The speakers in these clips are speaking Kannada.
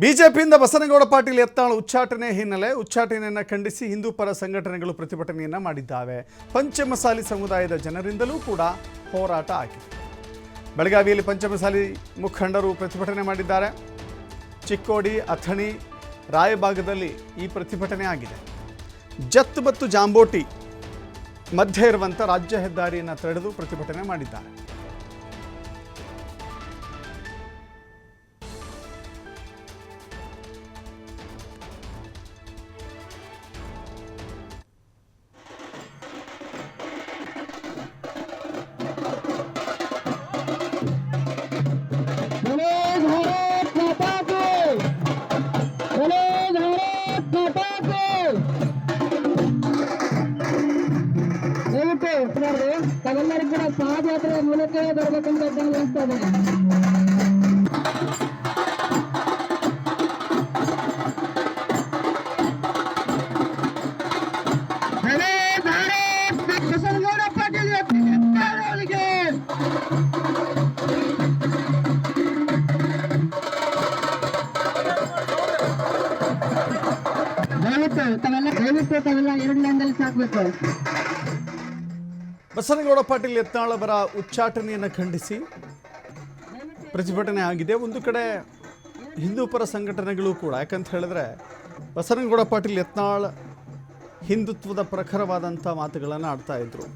ಬಿಜೆಪಿಯಿಂದ ಬಸನಗೌಡ ಪಾಟೀಲ್ ಯತ್ನಾಳ್ ಉಚ್ಚಾಟನೆ ಹಿನ್ನೆಲೆ ಉಚ್ಚಾಟನೆಯನ್ನು ಖಂಡಿಸಿ ಹಿಂದೂ ಪರ ಸಂಘಟನೆಗಳು ಪ್ರತಿಭಟನೆಯನ್ನು ಮಾಡಿದ್ದಾವೆ. ಪಂಚಮಸಾಲಿ ಸಮುದಾಯದ ಜನರಿಂದಲೂ ಕೂಡ ಹೋರಾಟ ಆಗಿದೆ. ಬೆಳಗಾವಿಯಲ್ಲಿ ಪಂಚಮಸಾಲಿ ಮುಖಂಡರು ಪ್ರತಿಭಟನೆ ಮಾಡಿದ್ದಾರೆ. ಚಿಕ್ಕೋಡಿ, ಅಥಣಿ, ರಾಯಬಾಗದಲ್ಲಿ ಈ ಪ್ರತಿಭಟನೆ ಆಗಿದೆ. ಜತ್ ಮತ್ತು ಜಾಂಬೋಟಿ ಮಧ್ಯೆ ಇರುವಂಥ ರಾಜ್ಯ ಹೆದ್ದಾರಿಯನ್ನು ತಡೆದು ಪ್ರತಿಭಟನೆ ಮಾಡಿದ್ದಾರೆ. ತಾವೆಲ್ಲರೂ ಕೂಡ ಪಾದಯಾತ್ರೆಯ ಮೂಲಕ ಬರಬೇಕಂತ ಅನಿಸ್ತದೆ. ಬಸನಗೌಡ ಪಾಟೀಲ್ ಅವರಿಗೆ ದಯವಿಟ್ಟು ತಾವೆಲ್ಲ ಎರಡು ಲೈನ್ದಲ್ಲಿ ಸಾಕಬೇಕು. ಬಸನಗೌಡ ಪಾಟೀಲ್ ಯತ್ನಾಳ್ ಅವರ ಉಚ್ಚಾಟನೆಯನ್ನು ಖಂಡಿಸಿ ಪ್ರತಿಭಟನೆ ಆಗಿದೆ. ಒಂದು ಕಡೆ ಹಿಂದೂ ಪರ ಸಂಘಟನೆಗಳು ಕೂಡ, ಯಾಕಂತ ಹೇಳಿದ್ರೆ ಬಸನಗೌಡ ಪಾಟೀಲ್ ಯತ್ನಾಳ್ ಹಿಂದುತ್ವದ ಪ್ರಖರವಾದಂಥ ಮಾತುಗಳನ್ನು ಆಡ್ತಾ ಇದ್ರು.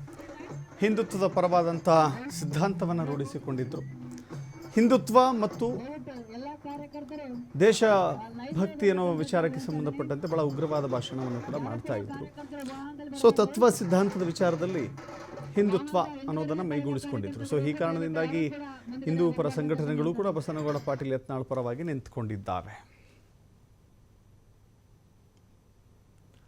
ಹಿಂದುತ್ವದ ಪರವಾದಂಥ ಸಿದ್ಧಾಂತವನ್ನು ರೂಢಿಸಿಕೊಂಡಿದ್ದರು. ಹಿಂದುತ್ವ ಮತ್ತು ದೇಶ ಭಕ್ತಿ ಅನ್ನೋ ವಿಚಾರಕ್ಕೆ ಸಂಬಂಧಪಟ್ಟಂತೆ ಬಹಳ ಉಗ್ರವಾದ ಭಾಷಣವನ್ನು ಕೂಡ ಮಾಡ್ತಾ ಇದ್ರು. ಸೊ ತತ್ವ ಸಿದ್ಧಾಂತದ ವಿಚಾರದಲ್ಲಿ ಹಿಂದುತ್ವ ಅನ್ನೋದನ್ನು ಮೈಗೂಡಿಸಿಕೊಂಡಿದ್ರು. ಸೊ ಈ ಕಾರಣದಿಂದಾಗಿ ಹಿಂದೂ ಪರ ಸಂಘಟನೆಗಳು ಕೂಡ ಬಸನಗೌಡ ಪಾಟೀಲ್ ಯತ್ನಾಳ್ ಪರವಾಗಿ ನಿಂತುಕೊಂಡಿದ್ದಾವೆ.